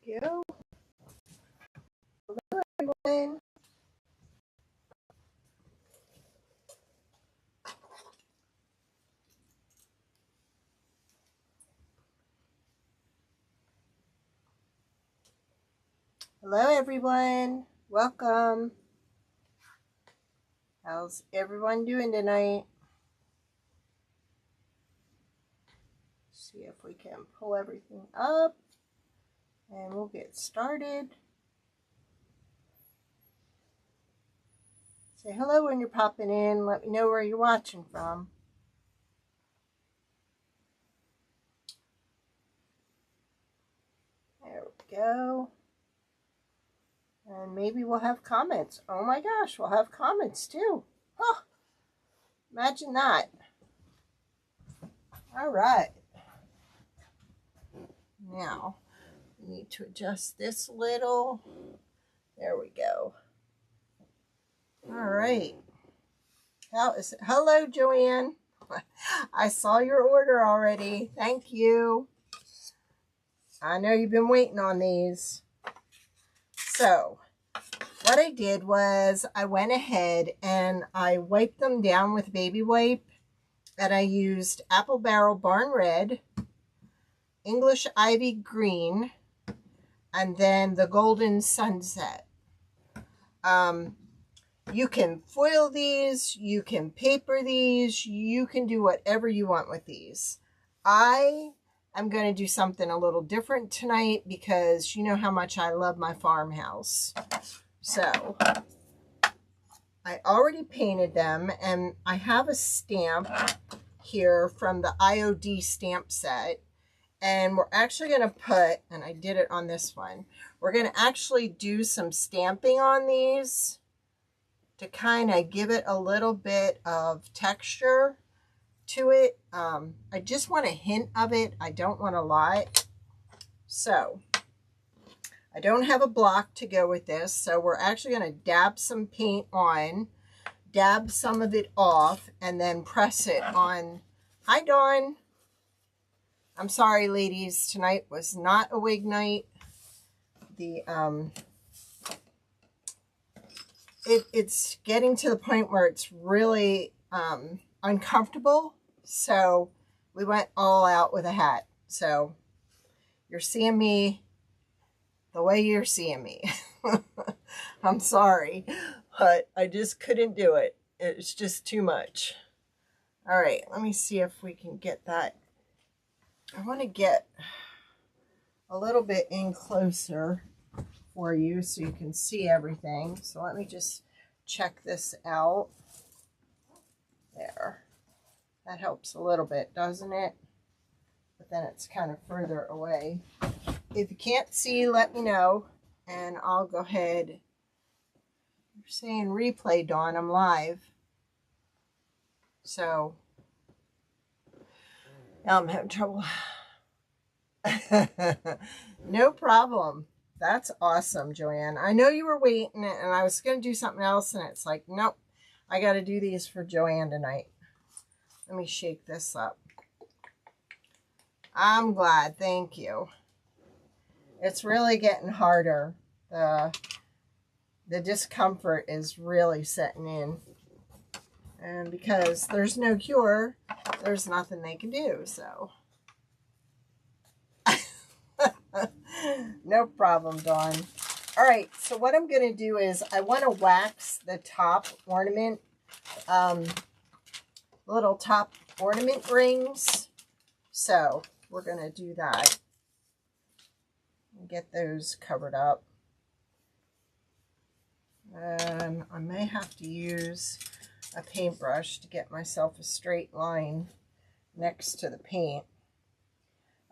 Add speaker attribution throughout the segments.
Speaker 1: Go. Hello, everyone. Hello, everyone. Welcome. How's everyone doing tonight? See if we can pull everything up and we'll get started. Say hello when you're popping in. Let me know where you're watching from. There we go. And maybe we'll have comments. Oh my gosh, we'll have comments too. Oh, imagine that. All right. Now, we need to adjust this a little. There we go. All right. How is it? Hello, Joanne. I saw your order already. Thank you. I know you've been waiting on these. So, what I did was I went ahead and I wiped them down with baby wipe. And I used Apple Barrel Barn Red, English Ivy Green, and then the Golden Sunset. You can foil these, you can paper these, you can do whatever you want with these. I am going to do something a little different tonight because you know how much I love my farmhouse. So, I already painted them and I have a stamp here from the IOD stamp set. And we're actually going to put, and I did it on this one, we're going to actually do some stamping on these to kind of give it a little bit of texture to it. I just want a hint of it. I don't want a lot. So, I don't have a block to go with this. So, we're actually going to dab some paint on, dab some of it off, and then press it on. Hi, Dawn. I'm sorry, ladies. Tonight was not a wig night. It's getting to the point where it's really uncomfortable. So we went all out with a hat. So you're seeing me the way you're seeing me. I'm sorry, but I just couldn't do it. It's just too much. All right, let me see if we can get that. I want to get a little bit in closer for you so you can see everything. So let me just check this out. There. That helps a little bit, doesn't it? But then it's kind of further away. If you can't see, let me know, and I'll go ahead. You're saying replay, Dawn. I'm live. So, now I'm having trouble. No problem. That's awesome, Joanne. I know you were waiting, and I was going to do something else, and it's like, nope, I got to do these for Joanne tonight. Let me shake this up. I'm glad. Thank you. It's really getting harder. The discomfort is really setting in. And because there's no cure, there's nothing they can do, so. No problem, Dawn. All right, so what I'm going to do is I want to wax the top ornament, little top ornament rings. So we're going to do that and get those covered up. I may have to use a paintbrush to get myself a straight line next to the paint.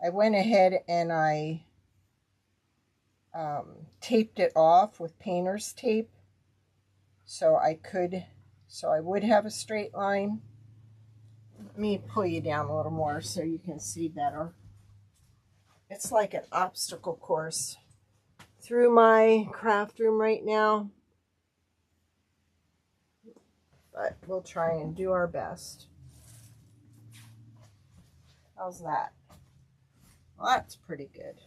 Speaker 1: I went ahead and I taped it off with painter's tape so I would have a straight line. Let me pull you down a little more so you can see better. It's like an obstacle course through my craft room right now, but we'll try and do our best. How's that? Well, that's pretty good.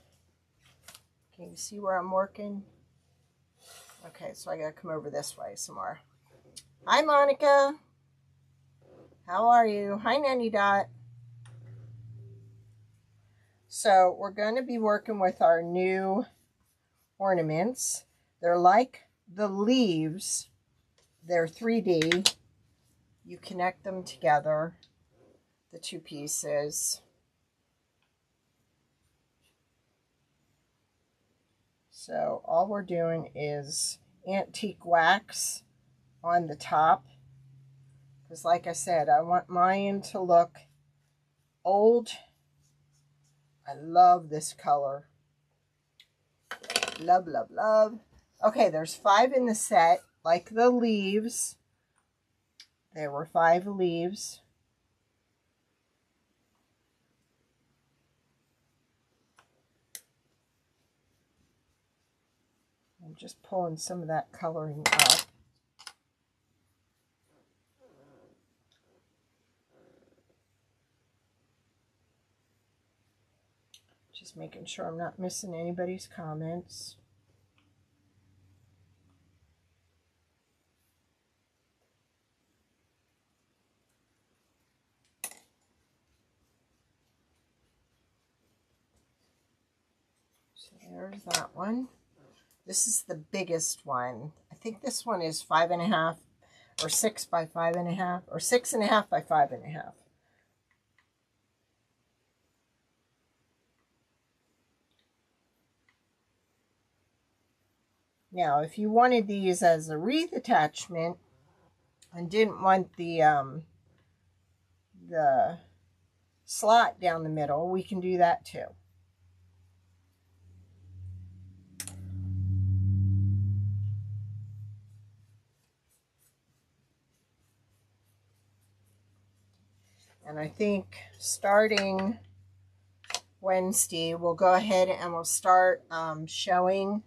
Speaker 1: Can you see where I'm working? Okay, so I gotta come over this way some more. Hi, Monica. How are you? Hi, Nanny Dot. So we're going to be working with our new ornaments. They're like the leaves. They're 3D. You connect them together, the two pieces. So all we're doing is antique wax on the top. Because like I said, I want mine to look old. I love this color. Love, love, love. Okay, there's 5 in the set, like the leaves. There were 5 leaves. I'm just pulling some of that coloring up. Just making sure I'm not missing anybody's comments. So there's that one. This is the biggest one. I think this one is 5.5 or 6 by 5.5 or 6.5 by 5.5. Now, if you wanted these as a wreath attachment and didn't want the slot down the middle, we can do that too. And I think starting Wednesday, we'll go ahead and we'll start showing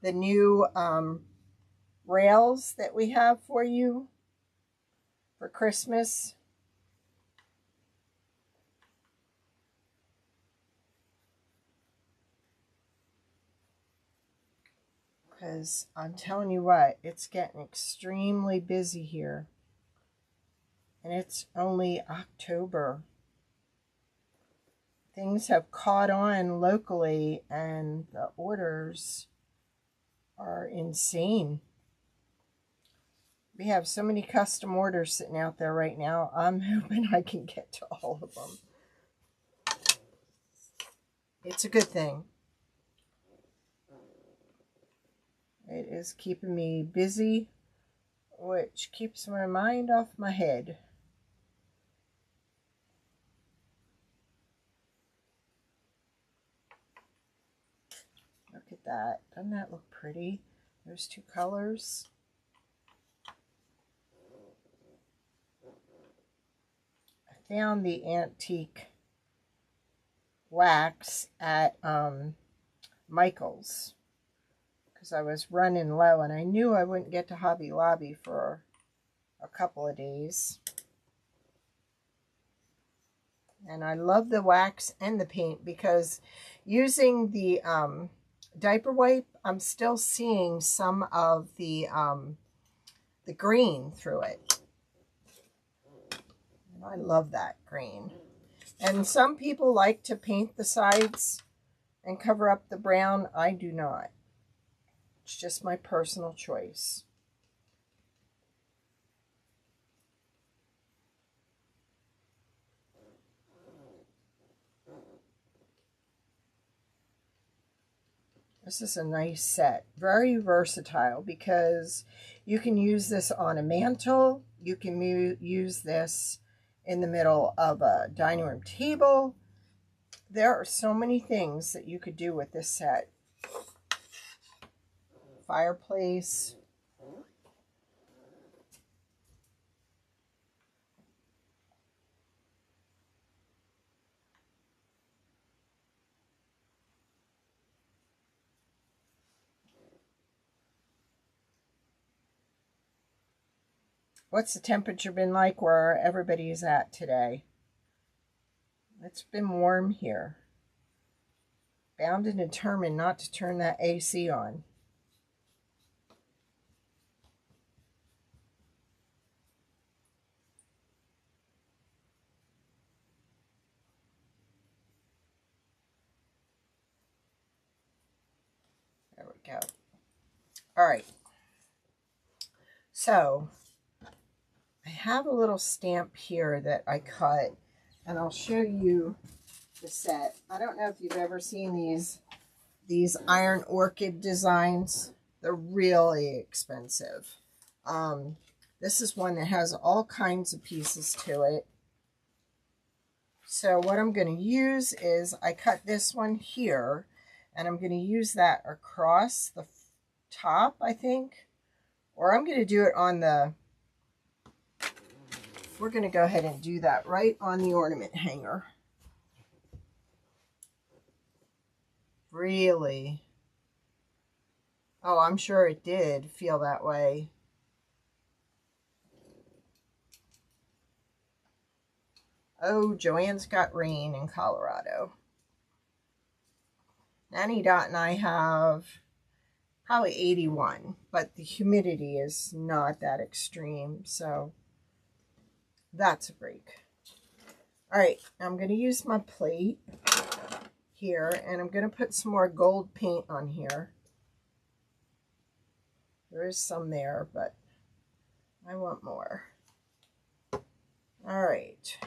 Speaker 1: the new rails that we have for you for Christmas. Because I'm telling you what, it's getting extremely busy here. And it's only October. Things have caught on locally and the orders are insane. We have so many custom orders sitting out there right now. I'm hoping I can get to all of them. It's a good thing. It is keeping me busy, which keeps my mind off my head. Look at that. Doesn't that look pretty? Those 2 colors. I found the antique wax at Michael's because I was running low and I knew I wouldn't get to Hobby Lobby for a couple of days. And I love the wax and the paint because using the diaper wipe, I'm still seeing some of the green through it. And I love that green. And some people like to paint the sides and cover up the brown. I do not. It's just my personal choice. This is a nice set. Very versatile because you can use this on a mantle. You can use this in the middle of a dining room table. There are so many things that you could do with this set. Fireplace. What's the temperature been like where everybody is at today? It's been warm here. Bound and determined not to turn that AC on. There we go. All right. So I have a little stamp here that I cut, and I'll show you the set. I don't know if you've ever seen these iron orchid designs. They're really expensive. This is one that has all kinds of pieces to it. So what I'm going to use is I cut this one here, and I'm going to use that across the top, I think. Or I'm going to do it on the, we're going to go ahead and do that right on the ornament hanger. Really? Oh, I'm sure it did feel that way. Oh, Joanne's got rain in Colorado. Nanny Dot and I have probably 81, but the humidity is not that extreme, so that's a break. All right, I'm going to use my plate here, and I'm going to put some more gold paint on here. There is some there, but I want more. All right,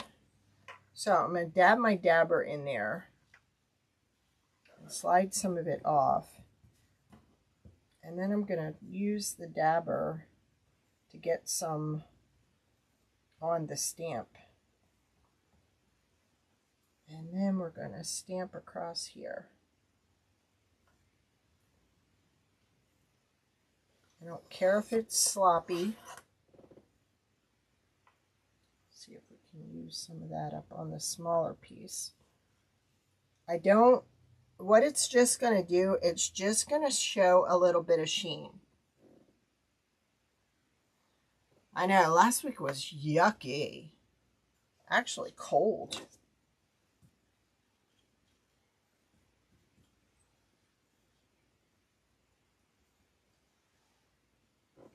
Speaker 1: so I'm going to dab my dabber in there and slide some of it off. And then I'm going to use the dabber to get some on the stamp. And then we're going to stamp across here. I don't care if it's sloppy. See if we can use some of that up on the smaller piece. What it's just going to do, it's just going to show a little bit of sheen. I know, last week was yucky. Actually cold.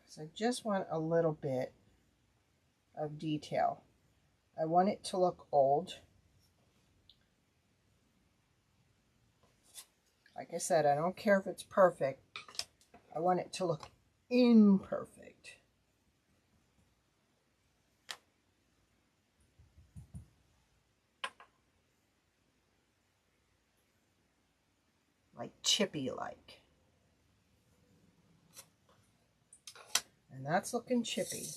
Speaker 1: So I just want a little bit of detail. I want it to look old. Like I said, I don't care if it's perfect. I want it to look imperfect. Like chippy-like. And that's looking chippy.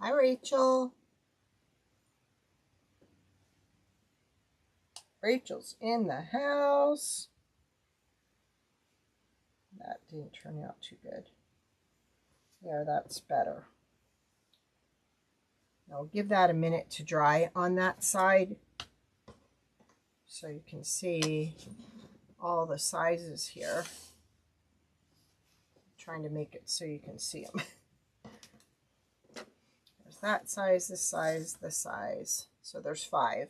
Speaker 1: Hi, Rachel. Rachel's in the house. That didn't turn out too good. There, that's better. Now we'll give that a minute to dry on that side so you can see all the sizes here. I'm trying to make it so you can see them. There's that size, this size, this size. So there's 5.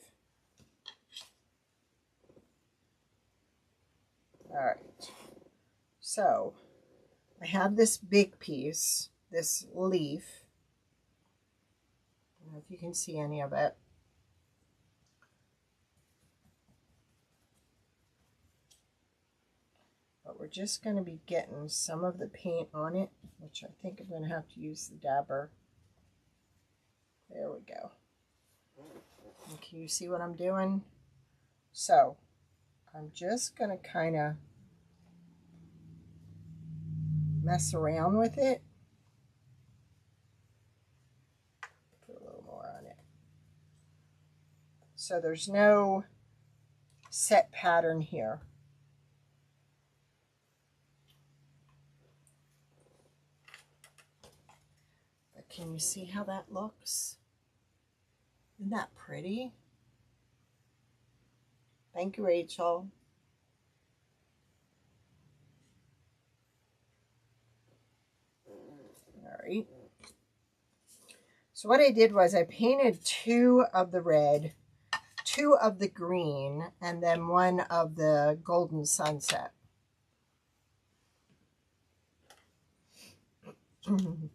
Speaker 1: All right. So I have this big piece, this leaf. I don't know if you can see any of it. But we're just going to be getting some of the paint on it, which I think I'm going to have to use the dabber. There we go. And can you see what I'm doing? So I'm just going to kind of mess around with it. Put a little more on it. So there's no set pattern here. But can you see how that looks? Isn't that pretty? Thank you, Rachel. All right. So what I did was I painted 2 of the red, 2 of the green, and then 1 of the golden sunset. And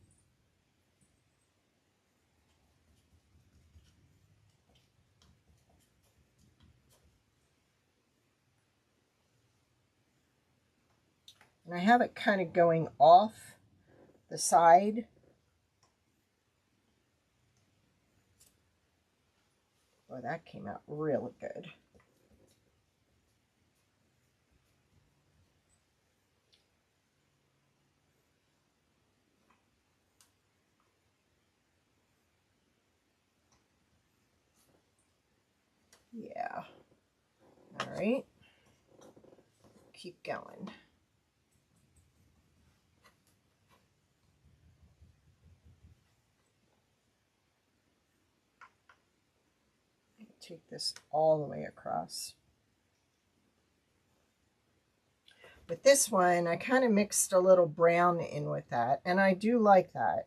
Speaker 1: I have it kind of going off the side. Oh, that came out really good. Yeah. All right. Keep going. Take this all the way across. With this one, I kind of mixed a little brown in with that, and I do like that.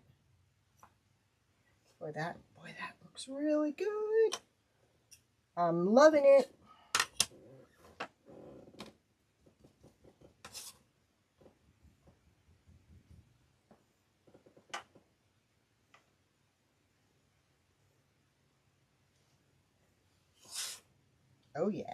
Speaker 1: Boy, that looks really good. I'm loving it. Oh yeah.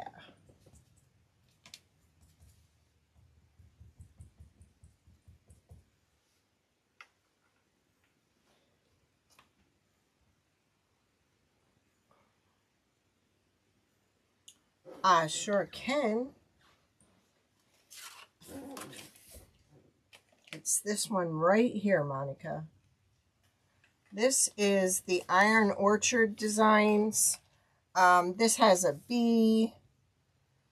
Speaker 1: I sure can. It's this one right here, Monica. This is the Iron Orchard Designs. This has a bee.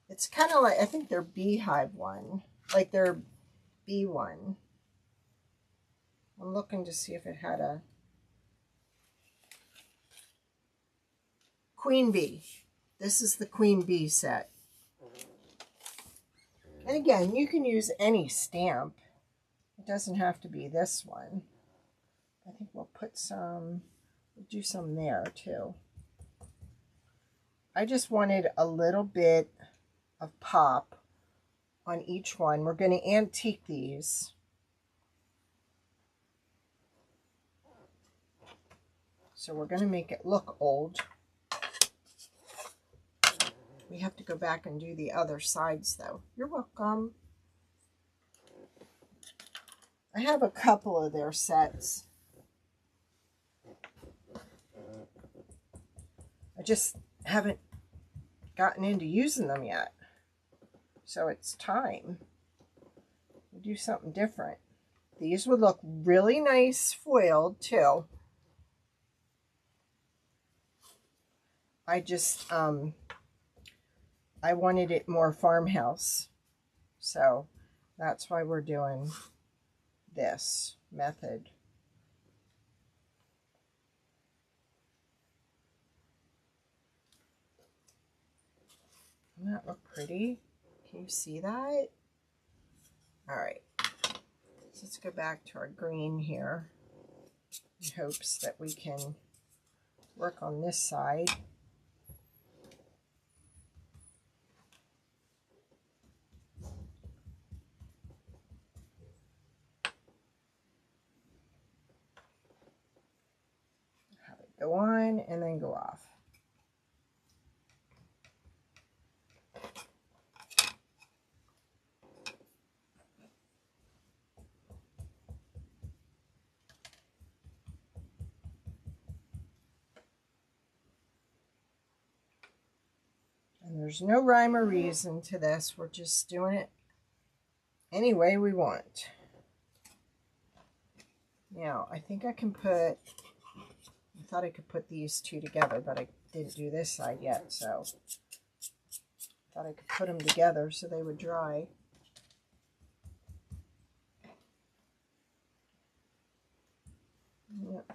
Speaker 1: It's kind of like, I think their beehive one, like their bee one. I'm looking to see if it had a queen bee. This is the queen bee set. And again, you can use any stamp. It doesn't have to be this one. I think we'll put some, we'll do some there too. I just wanted a little bit of pop on each one. We're going to antique these. So we're going to make it look old. We have to go back and do the other sides though. You're welcome. I have a couple of their sets. I just haven't gotten into using them yet. So it's time to do something different. These would look really nice foiled too. I just, I wanted it more farmhouse. So that's why we're doing this method. Doesn't that look pretty? Can you see that? All right. So let's go back to our green here in hopes that we can work on this side. Have it go on and then go off. And there's no rhyme or reason to this. We're just doing it any way we want. Now, I think I can put, I thought I could put these two together, but I didn't do this side yet, so I thought I could put them together so they would dry. Yep.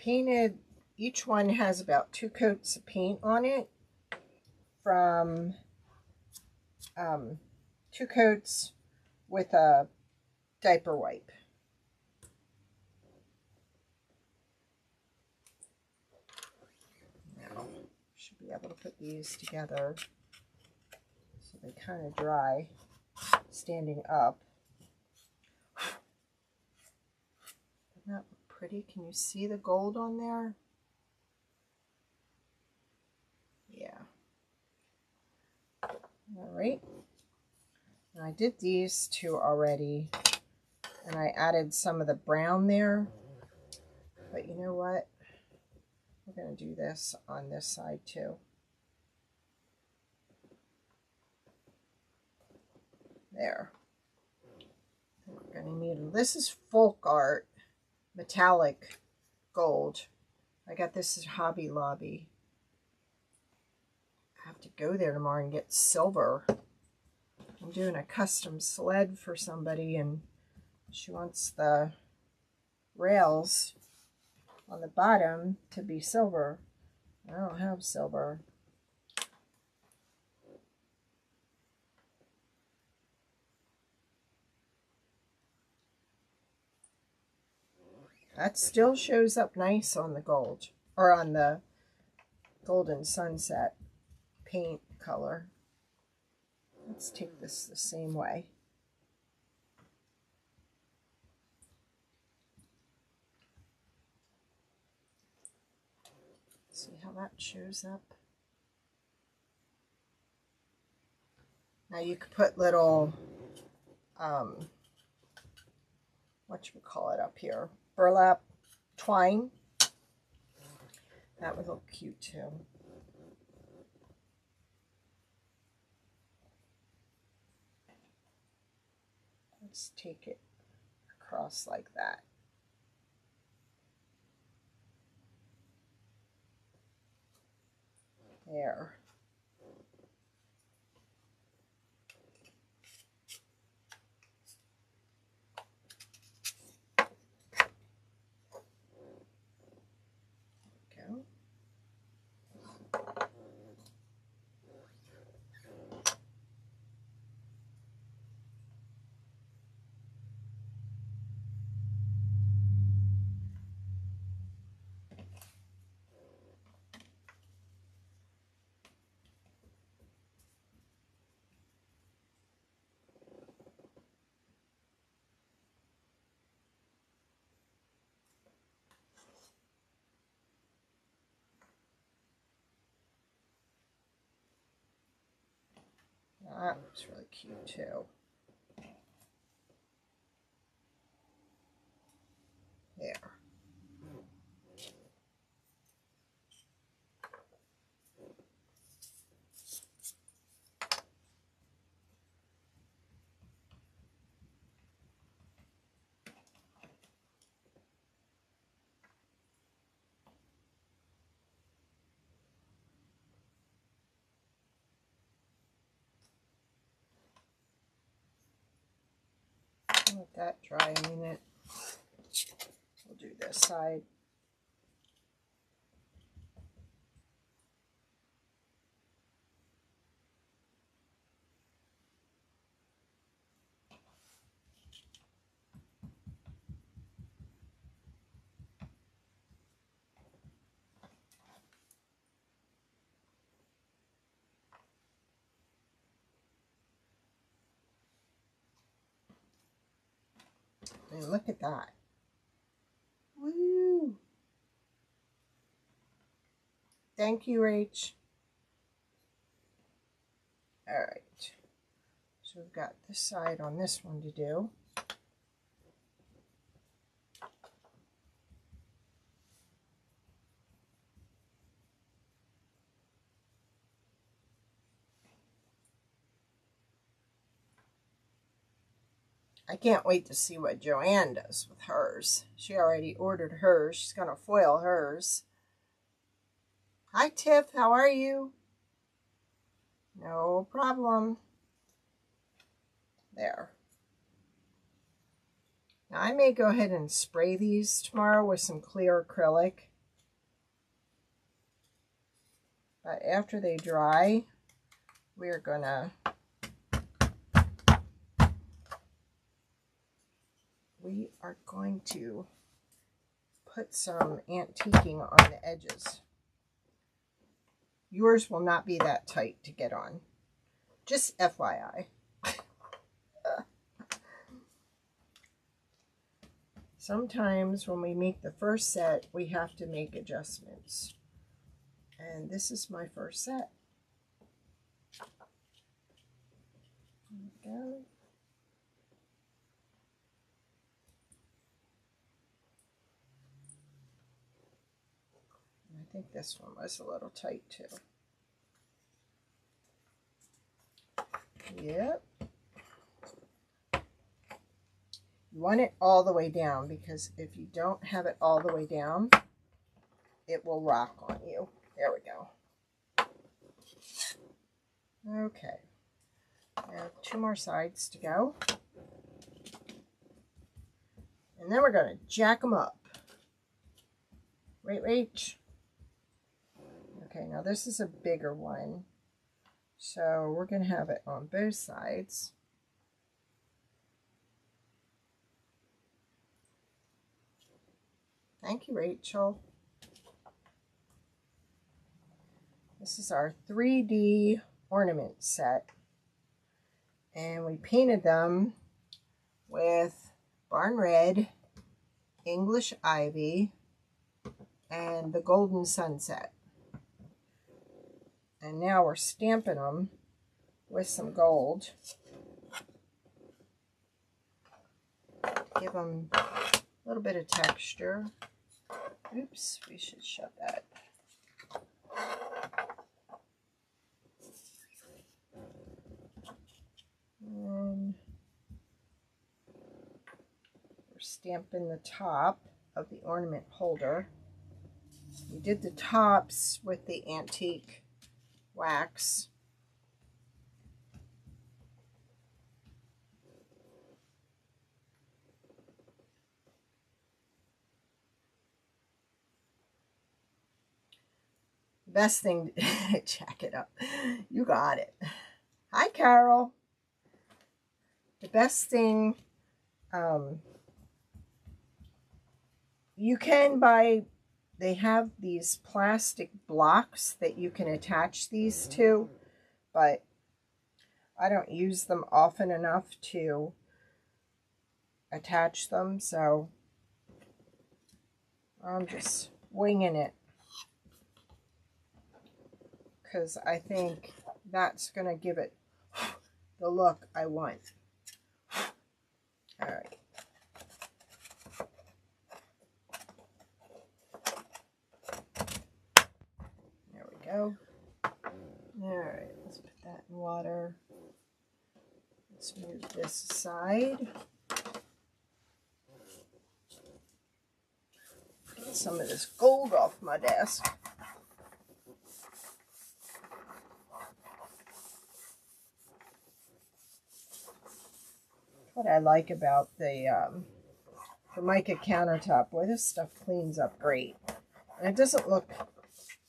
Speaker 1: painted, each one has about 2 coats of paint on it from 2 coats with a diaper wipe. Now, should be able to put these together so they kind of dry standing up. Doesn't that look pretty? Can you see the gold on there? Yeah. All right. And I did these 2 already, and I added some of the brown there. But you know what? We're going to do this on this side too. There. We're going to need, this is folk art, metallic gold. I got this at Hobby Lobby. I have to go there tomorrow and get silver. I'm doing a custom sled for somebody, and she wants the rails on the bottom to be silver. I don't have silver. That still shows up nice on the gold, or on the golden sunset paint color. Let's take this the same way. See how that shows up? Now you could put little, whatchamacallit up here, burlap twine. That would look cute too. Let's take it across like that. There. Go. That looks really cute too. There. Let that dry a minute. We'll do this side. And look at that. Woo! Thank you, Rach. All right. So we've got this side on this one to do. I can't wait to see what Joanne does with hers. She already ordered hers. She's going to foil hers. Hi, Tiff. How are you? No problem. There. Now, I may go ahead and spray these tomorrow with some clear acrylic But after they dry, we're gonna to put some antiquing on the edges. Yours will not be that tight to get on. Just FYI. Sometimes when we make the first set, we have to make adjustments. And this is my first set. There we go. I think this one was a little tight too. Yep. You want it all the way down, because if you don't have it all the way down, it will rock on you. There we go. Okay. I have 2 more sides to go. And then we're going to jack them up. Right, Rach? Okay, now this is a bigger one. So we're going to have it on both sides. Thank you, Rachel. This is our 3D ornament set. And we painted them with Barn Red, English Ivy, and the Golden Sunset. And now we're stamping them with some gold. Give them a little bit of texture. Oops, we should shut that. And we're stamping the top of the ornament holder. We did the tops with the antique wax. Best thing, jack it up. You got it. Hi, Carol. The best thing, you can buy, they have these plastic blocks that you can attach these to, but I don't use them often enough to attach them, so I'm just winging it, because I think that's going to give it the look I want. All right. There we go. All right, let's put that in water. Let's move this aside. Get some of this gold off my desk. What I like about the mica countertop, boy, this stuff cleans up great. And it doesn't look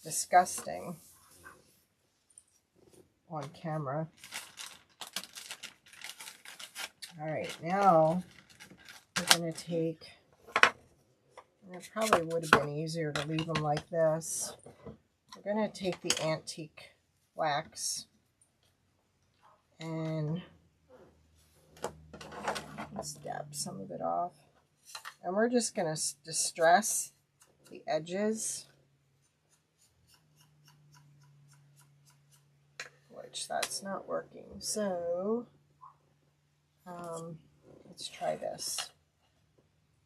Speaker 1: disgusting on camera. All right, now we're going to take, and it probably would have been easier to leave them like this. We're going to take the antique wax and let's dab some of it off. And we're just going to distress the edges, which that's not working. So let's try this.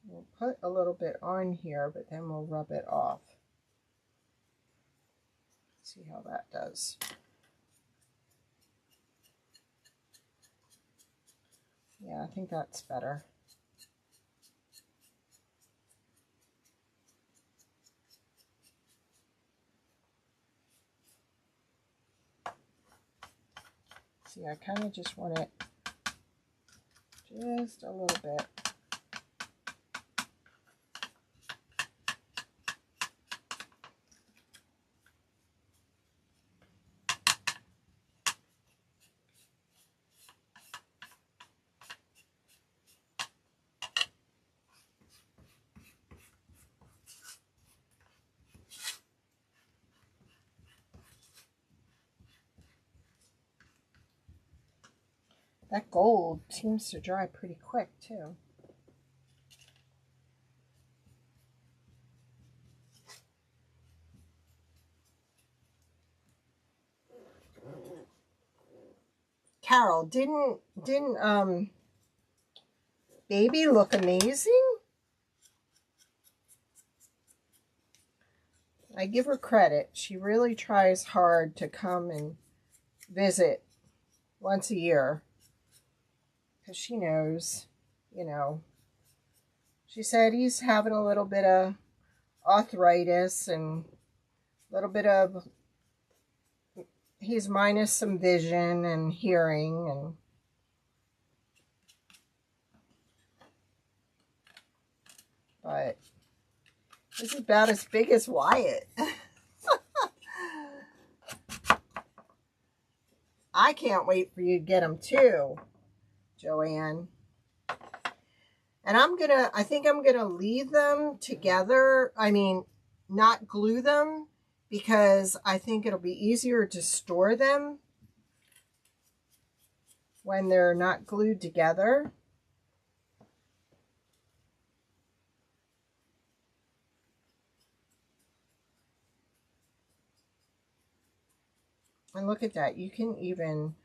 Speaker 1: We'll put a little bit on here, but then we'll rub it off. See how that does. Yeah, I think that's better. See, I kind of just want it just a little bit. That gold seems to dry pretty quick too. Carol, didn't baby look amazing? I give her credit. She really tries hard to come and visit once a year because she knows, you know, she said he's having a little bit of arthritis and a little bit of, he's minus some vision and hearing, and but this is about as big as Wyatt. I can't wait for you to get him too, Joanne. And I think I'm gonna leave them together. I mean, not glue them, because I think it'll be easier to store them when they're not glued together. And look at that. You can even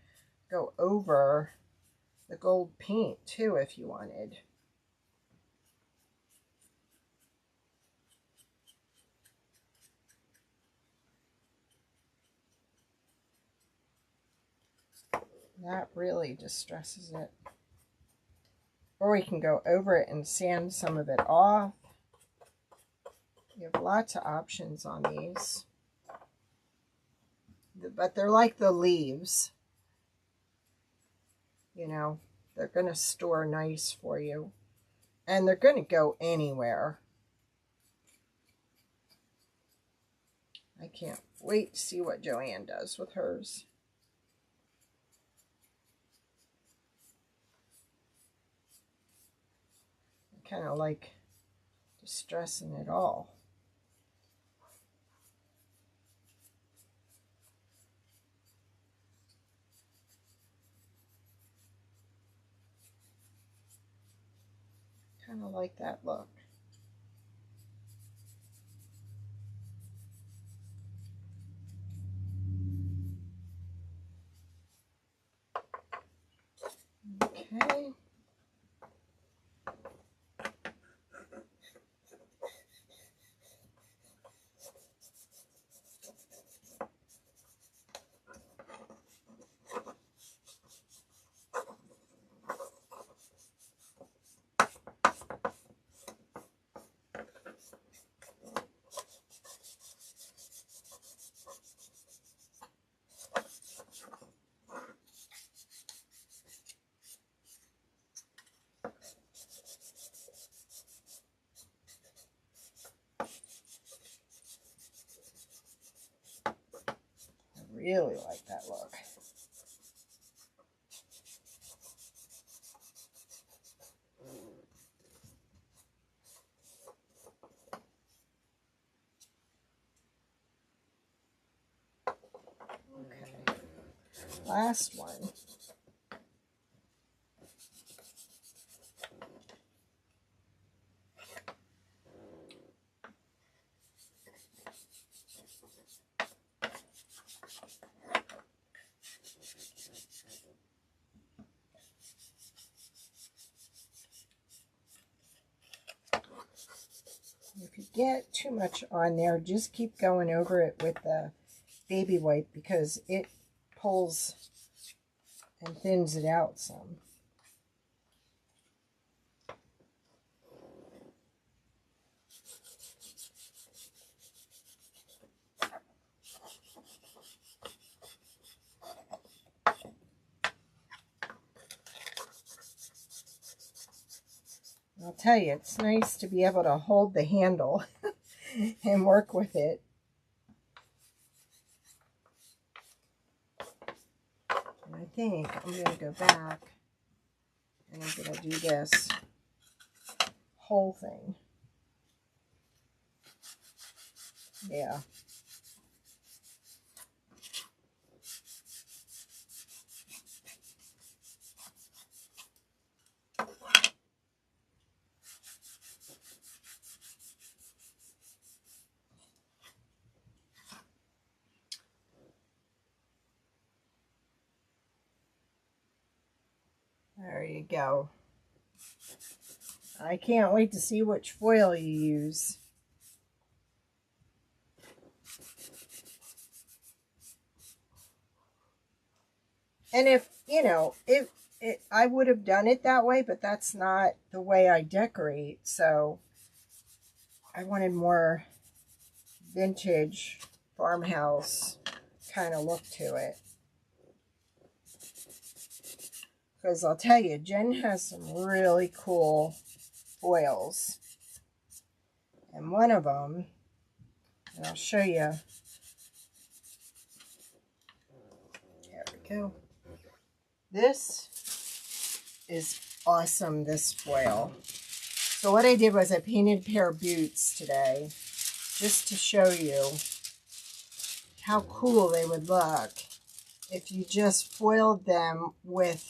Speaker 1: go over the gold paint too if you wanted. That really distresses it. Or we can go over it and sand some of it off. You have lots of options on these. But they're like the leaves. You know, they're going to store nice for you. And they're going to go anywhere. I can't wait to see what Joanne does with hers. Kind of like distressing it all. Kind of like that look. Okay. Really like that look. Okay, last one. If you get too much on there, just keep going over it with the baby wipe, because it pulls and thins it out some. I'll tell you, it's nice to be able to hold the handle and work with it. And I think I'm going to go back and I'm going to do this whole thing. Yeah. There you go. I can't wait to see which foil you use. And if, you know, I would have done it that way, but that's not the way I decorate. So I wanted more vintage farmhouse kind of look to it. Because I'll tell you, Jen has some really cool foils. And one of them, and I'll show you. There we go. This is awesome, this foil. So what I did was I painted a pair of boots today just to show you how cool they would look if you just foiled them with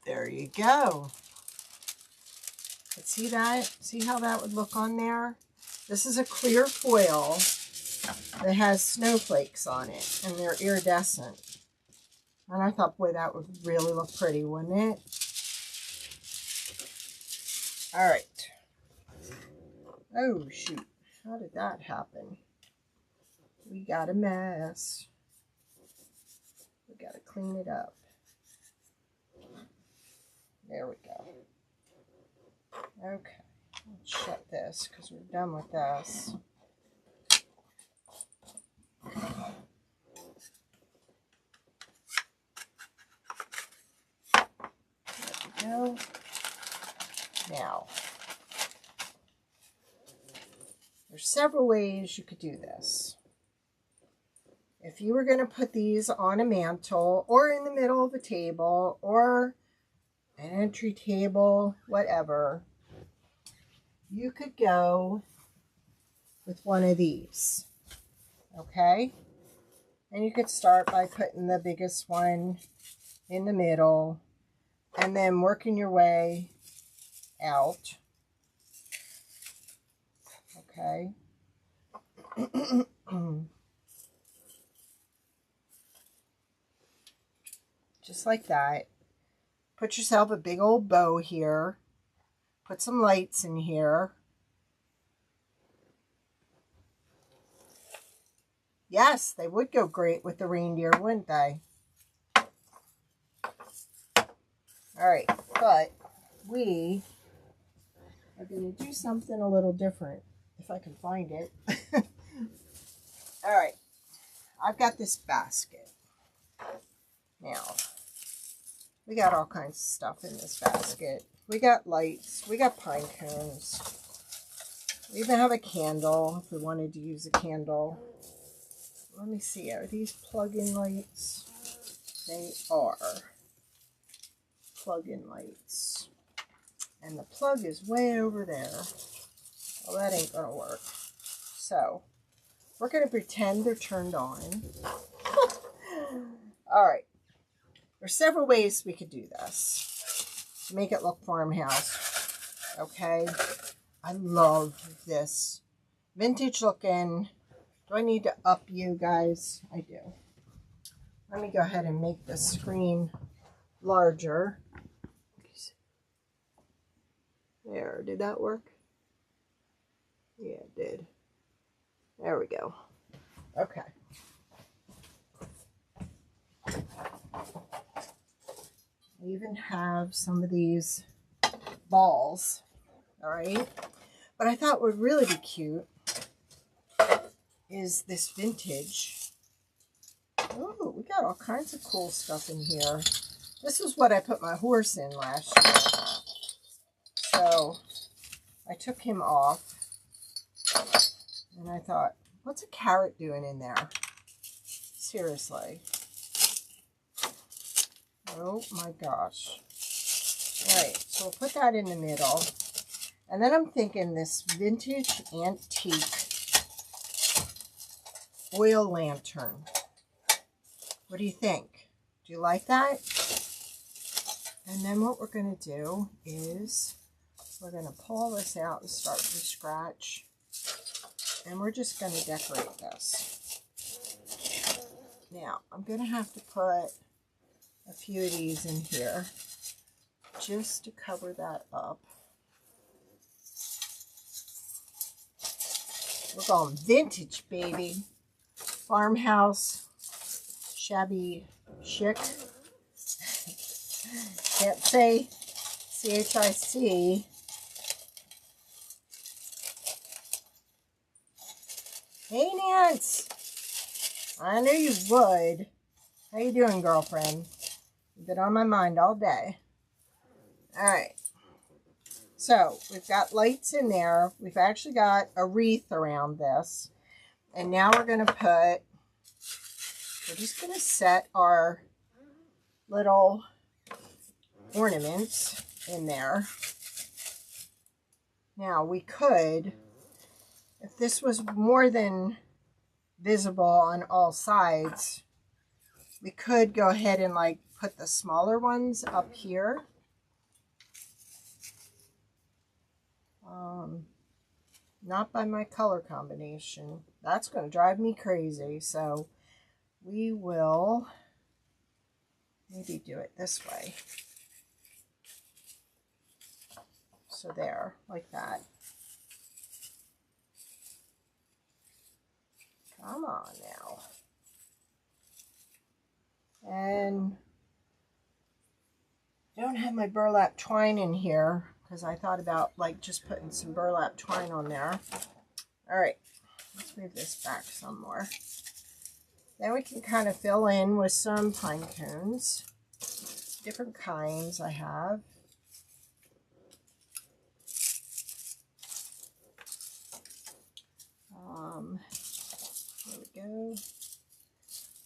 Speaker 1: there you go. But see that? See how that would look on there? This is a clear foil that has snowflakes on it, and they're iridescent. And I thought, boy, that would really look pretty, wouldn't it? All right. Oh, shoot. How did that happen? We got a mess. We got to clean it up. There we go. Okay. Let's shut this because we're done with this. There we go. Now, there's several ways you could do this. If you were going to put these on a mantle or in the middle of a table or an entry table, whatever, you could go with one of these, okay? And you could start by putting the biggest one in the middle and then working your way out, okay? Just like that. Put yourself a big old bow here. Put some lights in here. Yes, they would go great with the reindeer, wouldn't they? All right, but we are going to do something a little different, if I can find it. All right, I've got this basket. Now, we got all kinds of stuff in this basket. We got lights. We got pine cones. We even have a candle if we wanted to use a candle. Let me see. Are these plug-in lights? They are plug-in lights. And the plug is way over there. Well, that ain't going to work. So, we're going to pretend they're turned on. All right. There's several ways we could do this to make it look farmhouse, okay? I love this. Vintage looking. Do I need to up you guys? I do. Let me go ahead and make the screen larger. There, did that work? Yeah, it did. There we go. Okay. I even have some of these balls, all right? But I thought would really be cute is this vintage. Oh, we got all kinds of cool stuff in here. This is what I put my horse in last year. So I took him off and I thought, what's a carrot doing in there? Seriously. Oh my gosh. All right, so we'll put that in the middle. And then I'm thinking this vintage antique oil lantern. What do you think? Do you like that? And then what we're going to do is we're going to pull this out and start from scratch. And we're just going to decorate this. Now, I'm going to have to put a few of these in here just to cover that up. We're going vintage, baby. Farmhouse, shabby chic. Can't say CHIC. Hey, Nance. I knew you would. How you doing, girlfriend? You've been on my mind all day. All right. So, we've got lights in there. We've actually got a wreath around this. And now we're going to we're just going to set our little ornaments in there. Now, we could, if this was more than visible on all sides, we could go ahead and like put the smaller ones up here. Not by my color combination. That's going to drive me crazy. So we will maybe do it this way. So there, like that. Come on now. And I don't have my burlap twine in here because I thought about like just putting some burlap twine on there. All right, let's move this back some more. Then we can kind of fill in with some pine cones. Different kinds I have. There we go.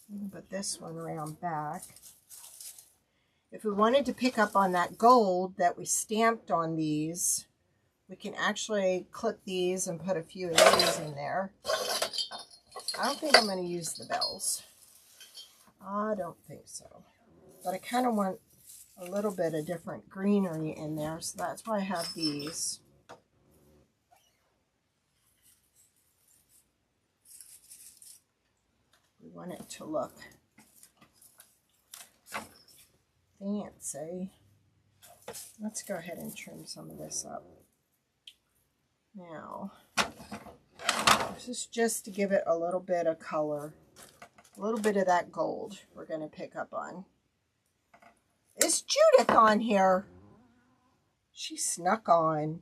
Speaker 1: We can put this one around back. If we wanted to pick up on that gold that we stamped on these, we can actually clip these and put a few of these in there. I don't think I'm going to use the bells. I don't think so. But I kind of want a little bit of different greenery in there, so that's why I have these. We want it to look fancy. Let's go ahead and trim some of this up. Now, this is just to give it a little bit of color. A little bit of that gold we're going to pick up on. Is Judith on here? She snuck on.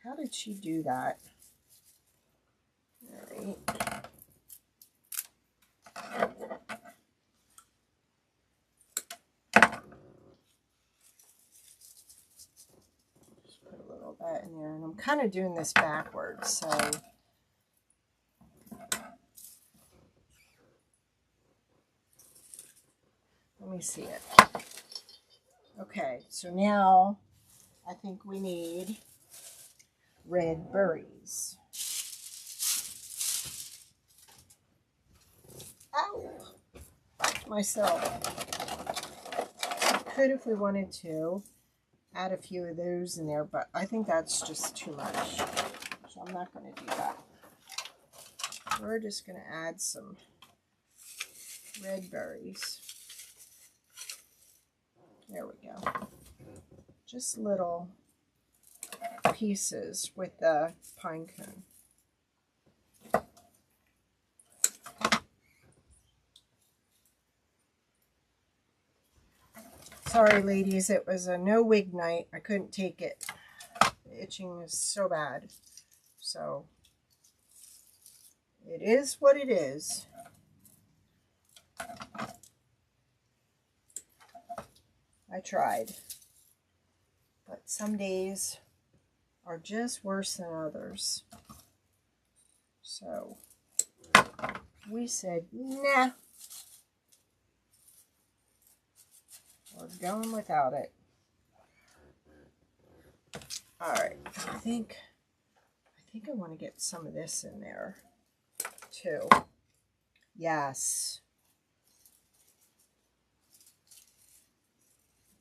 Speaker 1: How did she do that? All right. Just put a little of that in there. And I'm kind of doing this backwards, so... Let me see it. Okay, so now I think we need red berries. Ow! Back myself. We could, if we wanted to, add a few of those in there, but I think that's just too much. So I'm not going to do that. We're just going to add some red berries. There we go. Just little pieces with the pine cone. Sorry, ladies, it was a no wig night. I couldn't take it. The itching is so bad. So, it is what it is. I tried. But some days are just worse than others. So, we said, nah. We're going without it. Alright, I think I want to get some of this in there too. Yes.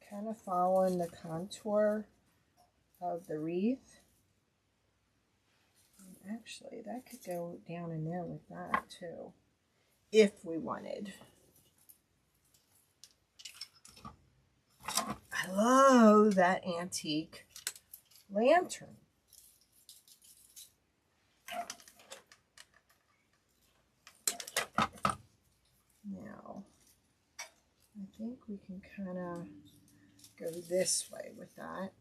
Speaker 1: Kind of following the contour of the wreath. Actually, that could go down in there with that too, if we wanted. I love that antique lantern. Now, I think we can kind of go this way with that.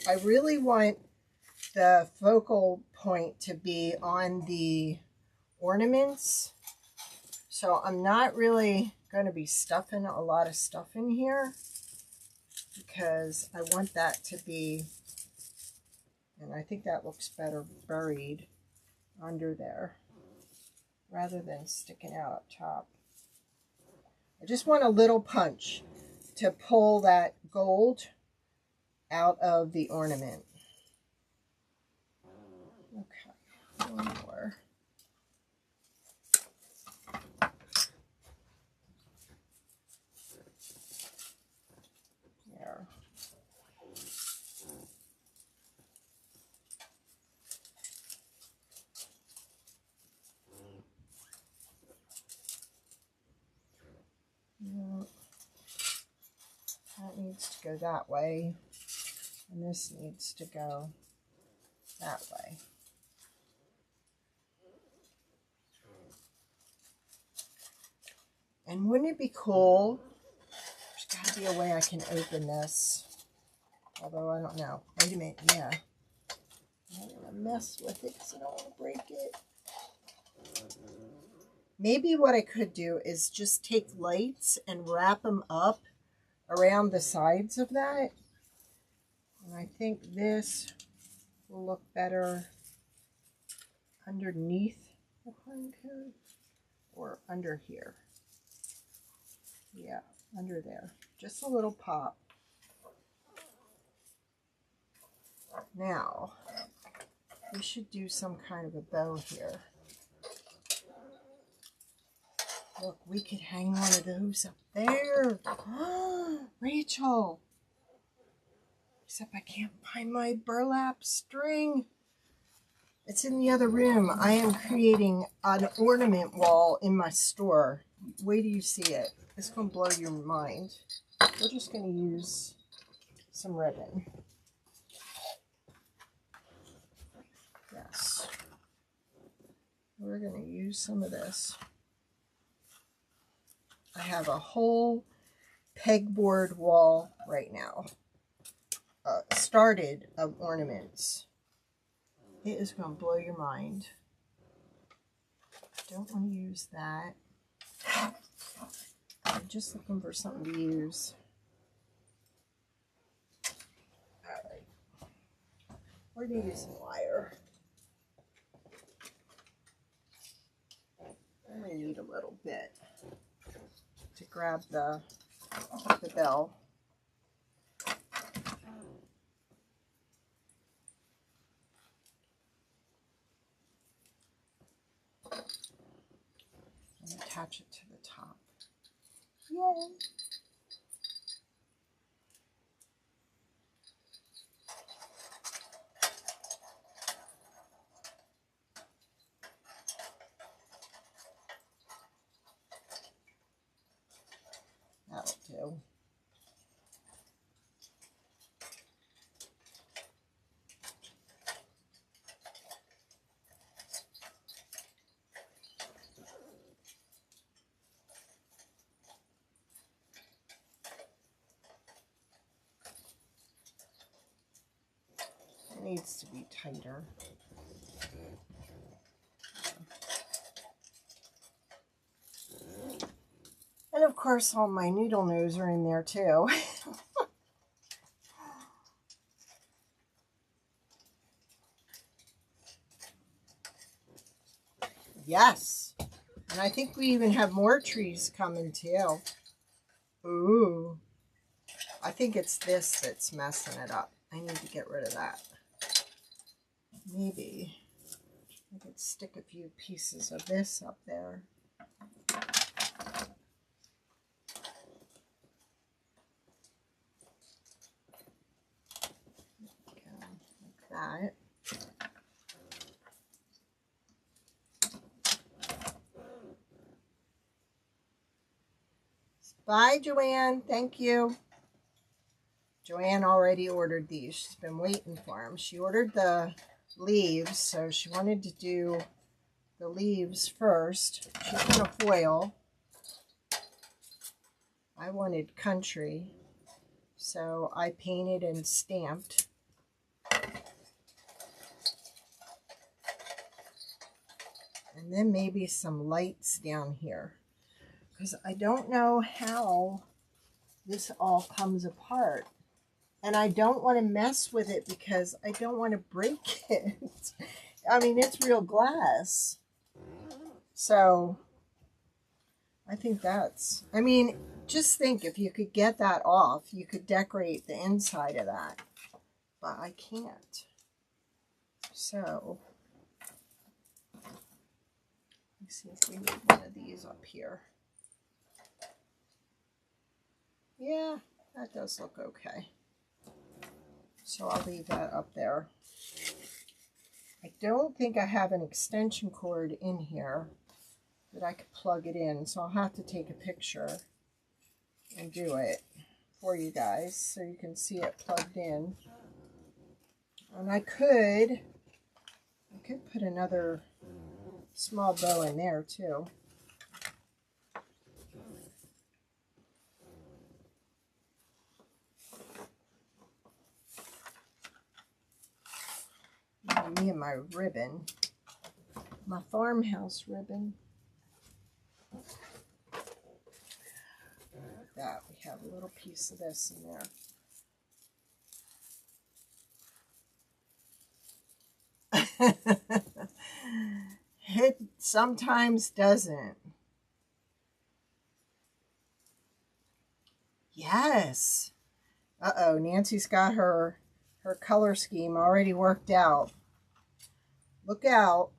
Speaker 1: I really want the focal point to be on the ornaments. So I'm not really going to be stuffing a lot of stuff in here because I want that to be, and I think that looks better buried under there rather than sticking out up top. I just want a little punch to pull that gold out of the ornament. Okay, one more. There. No, that needs to go that way, and this needs to go that way. And wouldn't it be cool? There's got to be a way I can open this. Although I don't know. Wait a minute. Yeah. I'm not going to mess with it because I don't want to break it. Maybe what I could do is just take lights and wrap them up around the sides of that. And I think this will look better underneath the pine cone or under here. Yeah, under there. Just a little pop. Now, we should do some kind of a bow here. Look, we could hang one of those up there. Rachel! Except I can't find my burlap string. It's in the other room. I am creating an ornament wall in my store. Wait till you see it. It's going to blow your mind. We're just going to use some ribbon. Yes. We're going to use some of this. I have a whole pegboard wall right now. Started of ornaments. It is going to blow your mind. Don't want to use that. I'm just looking for something to use. Alright. We're going to use some wire. I'm going to need a little bit to grab the bell. And attach it to the top. Yay! That'll do. It needs to be tighter. And of course, all my needle nose are in there too. Yes. And I think we even have more trees coming too. Ooh. I think it's this that's messing it up. I need to get rid of that. Maybe I could stick a few pieces of this up there. Like that. Bye, Joanne. Thank you. Joanne already ordered these. She's been waiting for them. She ordered the leaves, so she wanted to do the leaves first. She's going to foil. I wanted country, so I painted and stamped. And then maybe some lights down here, because I don't know how this all comes apart. And I don't want to mess with it because I don't want to break it. I mean, it's real glass. So I think that's, I mean, just think if you could get that off, you could decorate the inside of that. But I can't. So let's see if we need one of these up here. Yeah, that does look okay. So I'll leave that up there. I don't think I have an extension cord in here that I could plug it in, so I'll have to take a picture and do it for you guys so you can see it plugged in. And I could put another small bow in there too. Me and my ribbon, my farmhouse ribbon. Like that, we have a little piece of this in there. It sometimes doesn't. Yes. Uh-oh, Nancy's got her color scheme already worked out. Look out.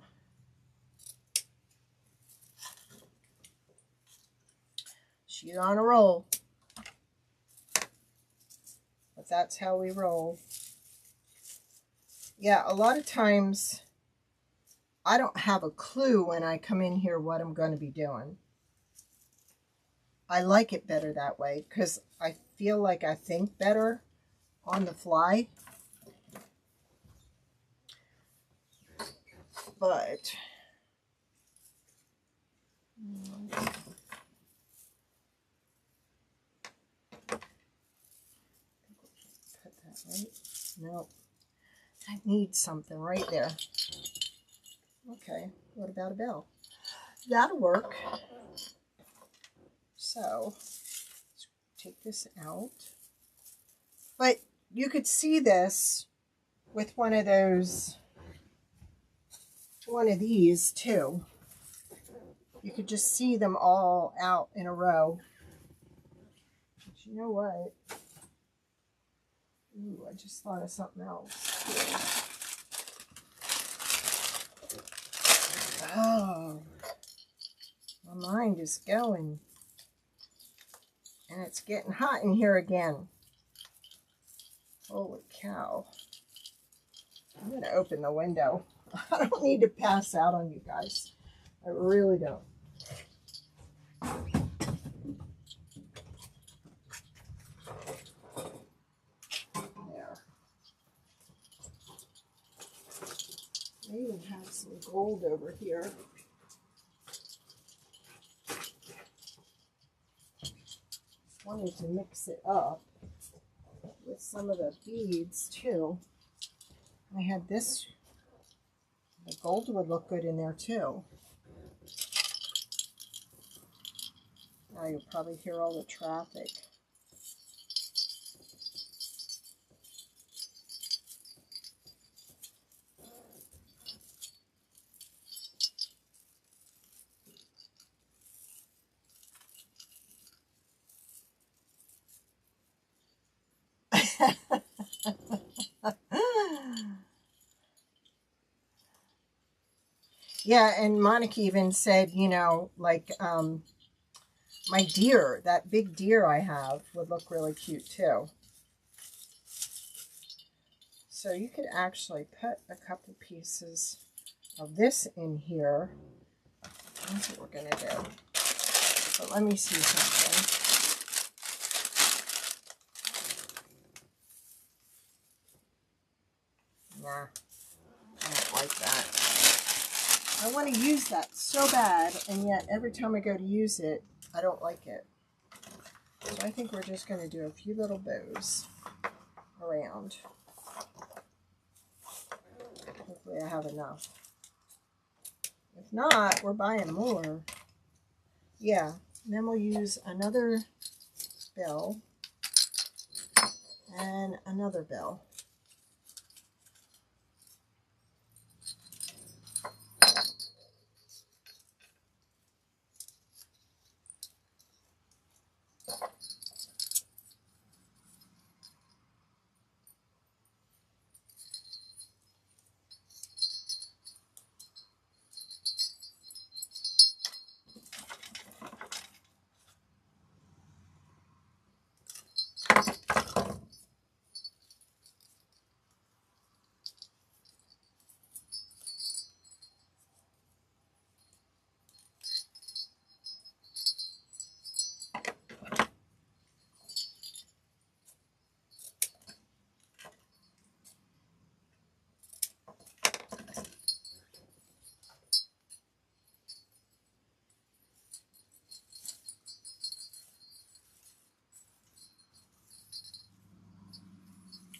Speaker 1: She's on a roll. But that's how we roll. Yeah, a lot of times I don't have a clue when I come in here what I'm going to be doing. I like it better that way because I feel like I think better on the fly. But put that right. No, I need something right there. Okay, what about a bell? That'll work. So let's take this out. But you could see this with one of these too. You could just see them all out in a row. But you know what? Ooh, I just thought of something else. Oh, my mind is going. And it's getting hot in here again. Holy cow. I'm going to open the window. I don't need to pass out on you guys. I really don't. There. I even have some gold over here. Wanted to mix it up with some of the beads too. I had this, the gold would look good in there too. Now you'll probably hear all the traffic. Yeah, and Monica even said, you know, like my deer, that big deer I have, would look really cute too. So you could actually put a couple pieces of this in here. That's what we're going to do. But let me see something. Nah, I don't like that. I want to use that so bad, and yet every time I go to use it, I don't like it. So I think we're just going to do a few little bows around. Hopefully I have enough. If not, we're buying more. Yeah, and then we'll use another bill and another bill.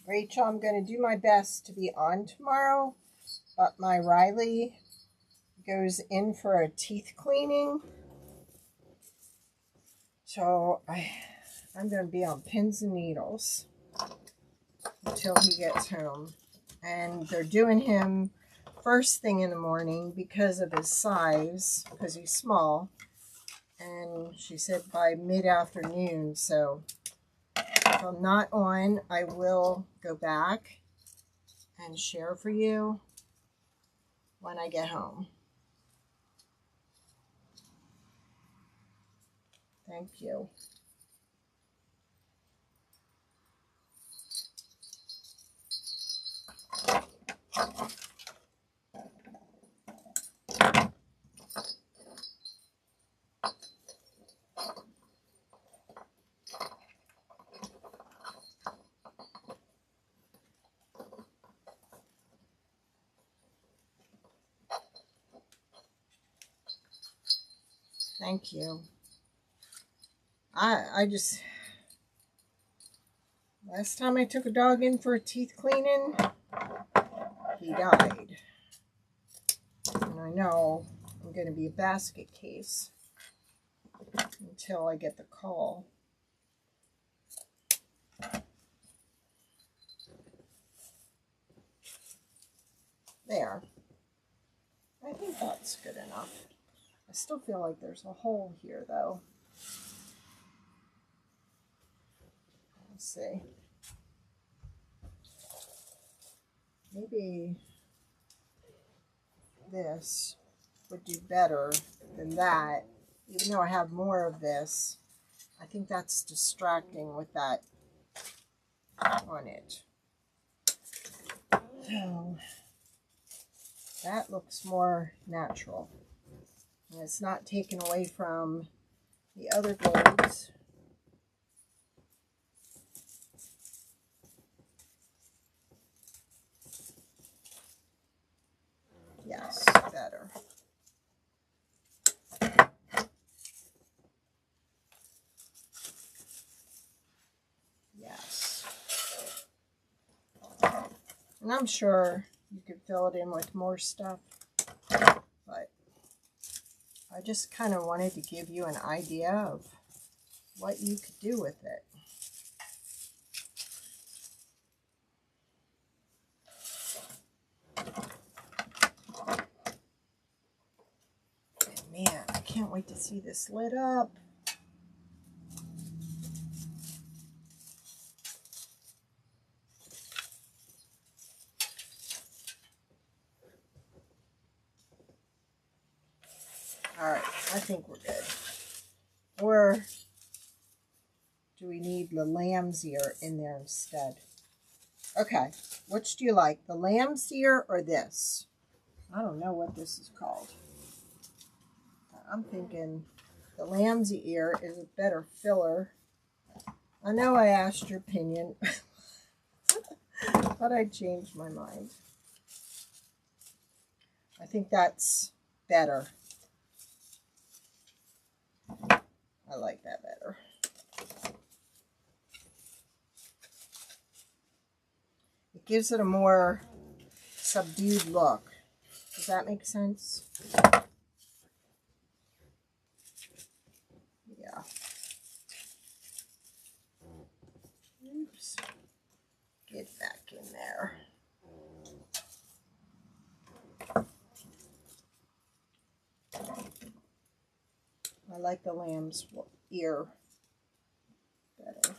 Speaker 1: Rachel, I'm going to do my best to be on tomorrow, but my Riley goes in for a teeth cleaning. So I'm going to be on pins and needles until he gets home. And they're doing him first thing in the morning because of his size, because he's small. And she said by mid-afternoon, so if I'm not on, I will go back and share for you when I get home. Thank you. Thank you. I just, last time I took a dog in for a teeth cleaning, he died. And I know I'm going to be a basket case until I get the call. There. I think that's good enough. I still feel like there's a hole here, though. Let's see. Maybe this would do better than that. Even though I have more of this, I think that's distracting with that on it. So that looks more natural. And it's not taken away from the other golds. Yes, better. Yes. And I'm sure you could fill it in with more stuff, but I just kind of wanted to give you an idea of what you could do with it. And man, I can't wait to see this lit up. think we're good. Or do we need the lamb's ear in there instead? Okay, which do you like? The lamb's ear or this? I don't know what this is called. I'm thinking the lamb's ear is a better filler. I know I asked your opinion, but I changed my mind. I think that's better. I like that better. It gives it a more subdued look. Does that make sense? Yeah. Oops. Get back in there. I like the lamb's ear better.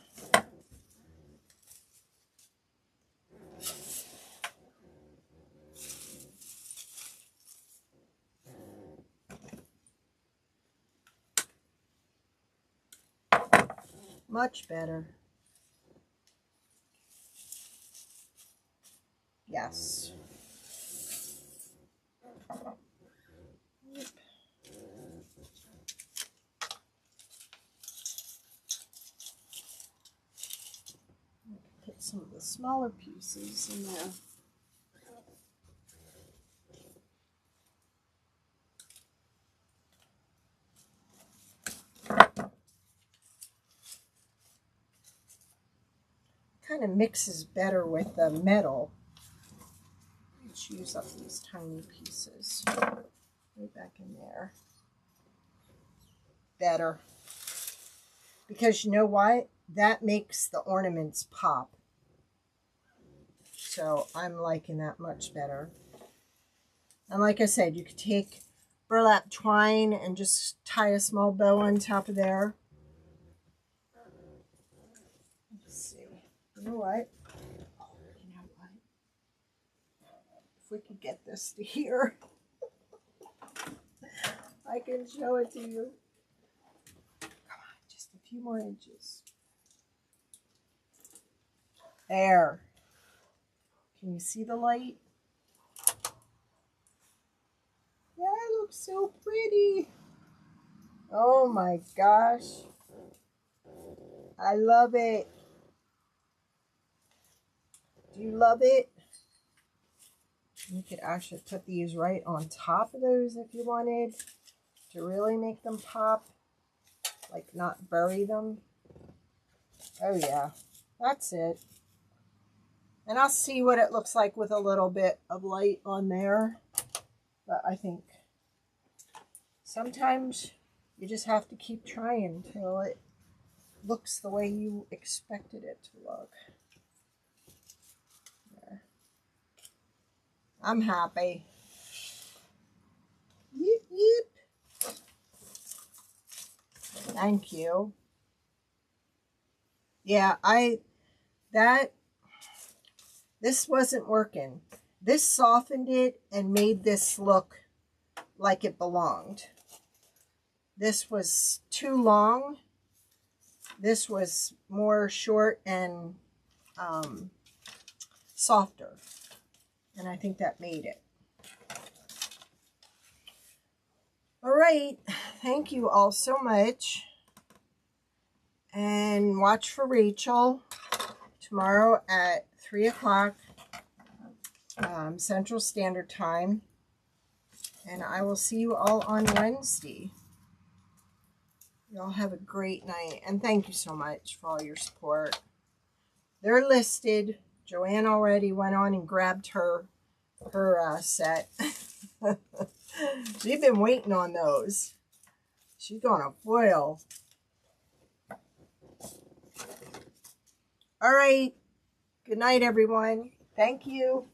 Speaker 1: Much better. Yes. Put some of the smaller pieces in there. Kind of mixes better with the metal. Let's use up these tiny pieces. Right back in there. Better. Because you know what? That makes the ornaments pop. So I'm liking that much better. And like I said, you could take burlap twine and just tie a small bow on top of there. Let's see. You know what? If we could get this to here, I can show it to you. Come on, just a few more inches. There. Can you see the light? Yeah, it looks so pretty. Oh my gosh. I love it. Do you love it? You could actually put these right on top of those if you wanted to really make them pop. Like not bury them. Oh yeah, that's it. And I'll see what it looks like with a little bit of light on there. But I think sometimes you just have to keep trying until it looks the way you expected it to look. There. I'm happy. Yip, yip. Thank you. Yeah, this wasn't working. This softened it and made this look like it belonged. This was too long. This was more short and softer. And I think that made it. All right. Thank you all so much. And watch for Rachel tomorrow at 3 o'clock Central Standard Time. And I will see you all on Wednesday. Y'all have a great night. And thank you so much for all your support. They're listed. Joanne already went on and grabbed her set. She's been waiting on those. She's going to foil. All right. Good night, everyone. Thank you.